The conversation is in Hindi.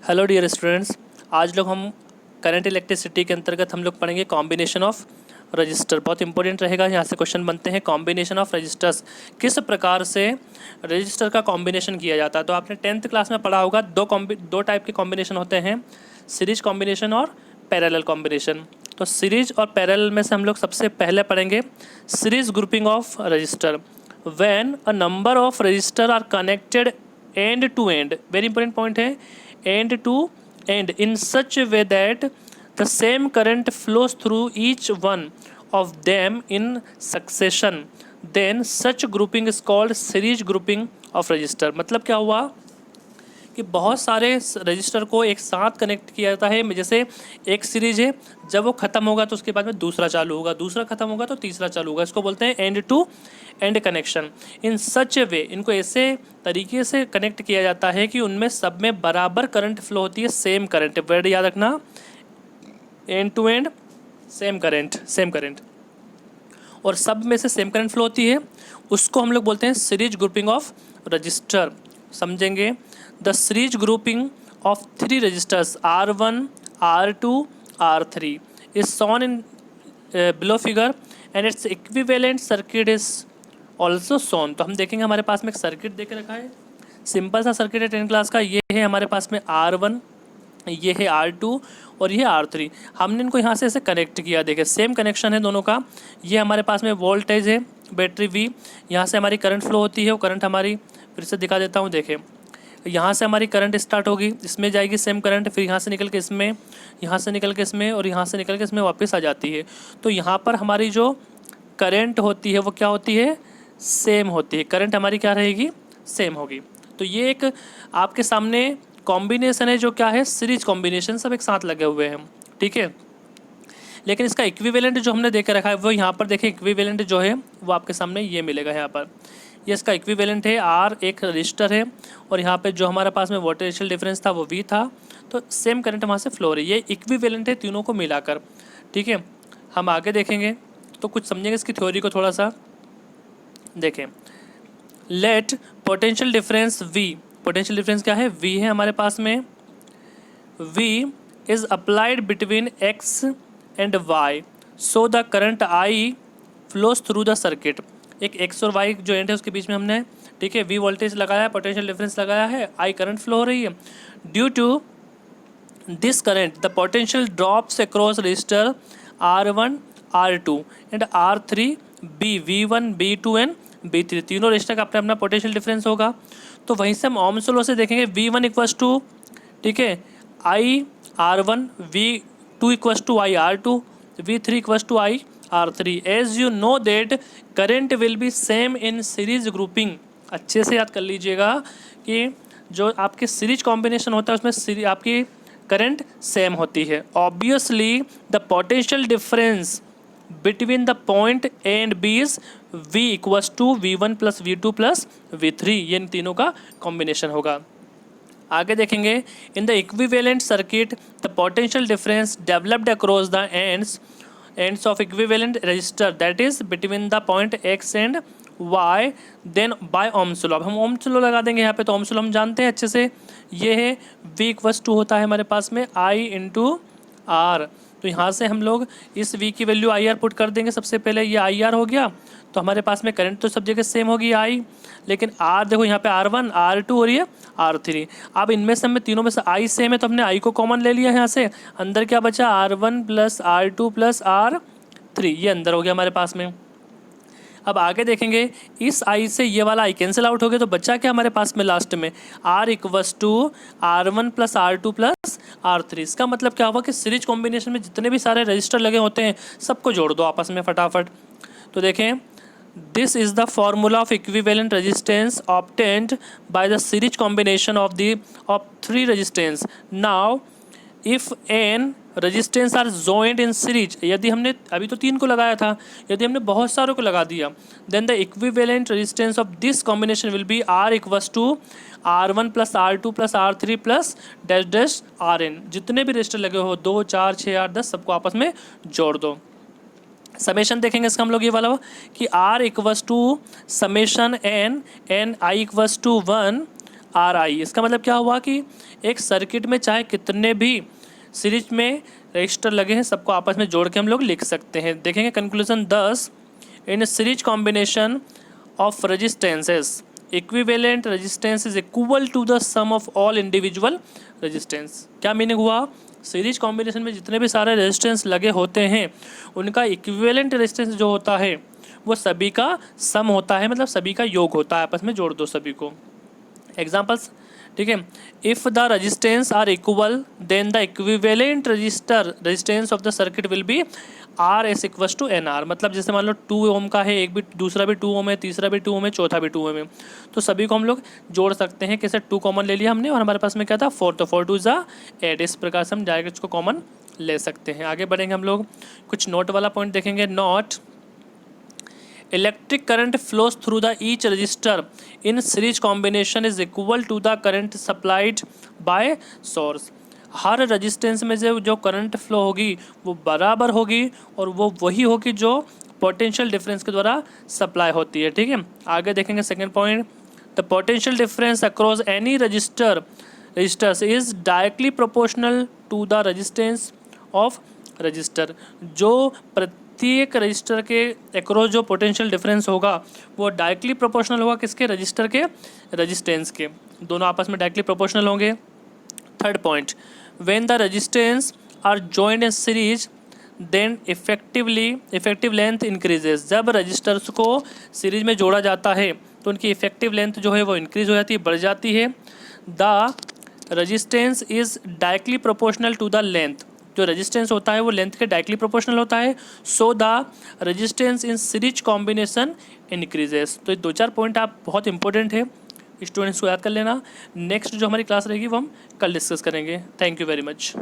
हेलो डियर स्टूडेंट्स, आज लोग हम करंट इलेक्ट्रिसिटी के अंतर्गत हम लोग पढ़ेंगे कॉम्बिनेशन ऑफ रजिस्टर। बहुत इंपॉर्टेंट रहेगा, यहाँ से क्वेश्चन बनते हैं। कॉम्बिनेशन ऑफ रजिस्टर्स, किस प्रकार से रजिस्टर का कॉम्बिनेशन किया जाता है। तो आपने 10th क्लास में पढ़ा होगा, दो टाइप के कॉम्बिनेशन होते हैं, सीरीज कॉम्बिनेशन और पैरेलल कॉम्बिनेशन। तो सीरीज और पैरेलल में से हम लोग सबसे पहले पढ़ेंगे series grouping of resistor. When a number of resistor are connected end to end, very important point है, end to end in such a way that the same current flows through each one of them in succession, then such grouping is called series grouping of register। मतलब क्या हुआ कि बहुत सारे रजिस्टर को एक साथ कनेक्ट किया जाता है। जैसे एक सीरीज है, जब वो खत्म होगा तो उसके बाद में दूसरा चालू होगा, दूसरा खत्म होगा तो तीसरा चालू होगा। इसको बोलते हैं एंड टू एंड कनेक्शन। इन सच ए वे, इनको ऐसे तरीके से कनेक्ट किया जाता है कि उनमें सब में बराबर करंट फ्लो होती है, सेम करंट। वर्ड याद रखना, end to end same current, और सब में से सेम करंट फ्लो होती है। उसको हम लोग बोलते हैं सीरीज ग्रुपिंग ऑफ रजिस्टर। समझेंगे, the series grouping of 3 resistors R1, R2, R3 is shown in below figure and its equivalent circuit is also shown। तो हम देखेंगे, हमारे पास में एक सर्किट दे के रखा है, सिंपल सा सर्किट है 10 क्लास का। ये है हमारे पास में R1, ये है R2 और ये है R3। हमने इनको यहाँ से ऐसे कनेक्ट किया, देखिए सेम कनेक्शन है दोनों का। ये हमारे पास में वोल्टेज है बैटरी V, यहाँ से हमारी करंट फ्लो होती है। वो करंट हमारी, फिर से दिखा देता हूँ, देखें यहाँ से हमारी करंट स्टार्ट होगी, इसमें जाएगी सेम करंट, फिर यहाँ से निकल के इसमें, यहाँ से निकल के इसमें, और यहाँ से निकल के इसमें वापस आ जाती है। तो यहाँ पर हमारी जो करंट होती है वो क्या होती है, सेम होती है। करंट हमारी क्या रहेगी, सेम होगी। तो ये एक आपके सामने कॉम्बिनेशन है जो क्या है, सीरीज कॉम्बिनेशन, सब एक साथ लगे हुए हैं, ठीक है। लेकिन इसका इक्विवेलेंट जो हमने देखे रखा है वो यहाँ पर देखें, इक्विवेलेंट जो है वो आपके सामने ये मिलेगा यहाँ पर। ये इसका इक्विवेलेंट है, R एक रजिस्टर है, और यहाँ पे जो हमारे पास में वोल्टेशियल डिफरेंस था वो V था, तो सेम करंट वहाँ से फ्लो हो रही है। ये इक्विवेलेंट है तीनों को मिलाकर, ठीक है। हम आगे देखेंगे तो कुछ समझेंगे इसकी थ्योरी को थोड़ा सा। देखें, let potential difference V, potential difference क्या है, V है हमारे पास में, V is applied between X and Y, so the current I flows through the circuit. एक X और Y जो एंड है उसके बीच में हमने, ठीक है, V वोल्टेज लगाया है, पोटेंशियल डिफरेंस लगाया है, I करंट फ्लो हो रही है। Due to this current the potential drops across resistor R1, R2 and R3 B, V1, B2 and B3। तीनों रजिस्टर का अपना अपना पोटेंशियल डिफरेंस होगा। तो वहीं से हम ओम्स लॉ से देखेंगे, V1 इक्वल्स टू, ठीक है, I R1, V2 equals to I R2, V3 equals to I R3। As you know that current will be same in series grouping. अच्छे से याद कर लीजिएगा कि जो आपके सीरीज कॉम्बिनेशन होता है उसमें आपकी करंट सेम होती है। Obviously the potential difference between the point A and B is V equals to V1 plus V2 plus V3। ये इन तीनों का कॉम्बिनेशन होगा। आगे देखेंगे, in the equivalent circuit the potential difference developed across the ends of equivalent resistor that is between the point X and Y then by Ohm's law। अब हम Ohm's law लगा देंगे यहाँ पे। तो Ohm's law हम जानते हैं अच्छे से, ये है V इक्वल्स टू होता है हमारे पास में I इंटू R। तो यहाँ से हम लोग इस V की वैल्यू IR पुट कर देंगे। सबसे पहले ये IR हो गया, तो हमारे पास में करंट तो सब जगह सेम होगी I, लेकिन R देखो यहाँ पे R1, R2 और ये R3। अब इनमें से हमें तीनों में से I सेम है, तो हमने I को कॉमन ले लिया यहाँ से। अंदर क्या बचा, R1 plus R2 plus R3, ये अंदर हो गया हमारे पास में। अब आगे देखेंगे, इस I से ये वाला I कैंसिल आउट हो गया, तो बचा क्या हमारे पास में लास्ट में, R equals to R1 plus R2 plus R3। इसका मतलब क्या हुआ कि सीरीज कॉम्बिनेशन में जितने भी सारे रजिस्टर लगे होते हैं सबको जोड़ दो आपस में फटाफट। तो देखें, this is the formula of equivalent resistance obtained by the series combination of 3 resistance. Now if N resistance are joined in series, यदि हमने अभी तो 3 को लगाया था, यदि हमने बहुत सारों को लगा दिया, then the equivalent resistance of this combination will be R equals to R1 plus R2 plus R3 plus dash dash RN। जितने भी रजिस्टर लगे हो, 2, 4, 6, 8, 10, सबको आपस में जोड़ दो। समेशन देखेंगे इसका हम लोग, ये वाला कि R equals to summation N I equals to 1 RI। इसका मतलब क्या हुआ कि एक सर्किट में चाहे कितने भी सीरीज में रजिस्टर लगे हैं, सबको आपस में जोड़ के हम लोग लिख सकते हैं। देखेंगे conclusion 10, in series combination of resistances equivalent resistance is equal to the sum of all individual resistance. क्या मीनिंग हुआ? सीरीज कॉम्बिनेशन में जितने भी सारे रेजिस्टेंस लगे होते हैं उनका इक्विवेलेंट रेजिस्टेंस जो होता है वो सभी का सम होता है, मतलब सभी का योग होता है, आपस में जोड़ दो सभी को। एग्जाम्पल्स, ठीक है, if the resistance are equal then the equivalent resistance of the circuit will be R S equals to N R. मतलब जैसे मान लो 2 ओम का है, एक भी दूसरा भी 2 ओम है, तीसरा भी 2 ओम है, चौथा भी 2 ओम है, तो सभी को हम लोग जोड़ सकते हैं। कैसे? 2 कॉमन ले लिया हमने और हमारे पास में क्या था 4, तो 4 2 ज़ा 8। इस प्रकार से हम डायरेक्ट इसको कॉमन ले सकते हैं। आगे बढ़ेंगे हम लोग, कुछ नोट वाला पॉइंट देखेंगे। Note, electric current flows through the each resistor in series combination is equal to the current supplied by source. हर रजिस्टेंस में से जो करंट फ्लो होगी वो बराबर होगी और वो वही होगी जो पोटेंशियल डिफरेंस के द्वारा सप्लाई होती है। ठीक है, आगे देखेंगे second point, the potential difference across any resistors is directly proportional to the resistance of resistor. जो प्रत्येक रजिस्टर के अक्रॉस जो पोटेंशियल डिफरेंस होगा वो डायरेक्टली प्रोपोर्शनल होगा किसके? रजिस्टर के रेजिस्टेंस के, दोनों आपस में डायरेक्टली प्रोपोर्शनल होंगे। Third point, when the resistance are joined in series then effective length increases. जब रजिस्टर्स को सीरीज में जोड़ा जाता है तो उनकी इफेक्टिव लेंथ जो है वो इंक्रीज हो जाती है, बढ़ जाती है। The resistance is directly proportional to the length. जो रेजिस्टेंस होता है वो लेंथ के डायरेक्टली प्रोपोर्शनल होता है। So the resistance in series combination increases. तो ये 2-4 पॉइंट आप बहुत इंपॉर्टेंट है, स्टूडेंट्स को याद कर लेना। नेक्स्ट जो हमारी क्लास रहेगी वो हम कल डिस्कस करेंगे। Thank you very much.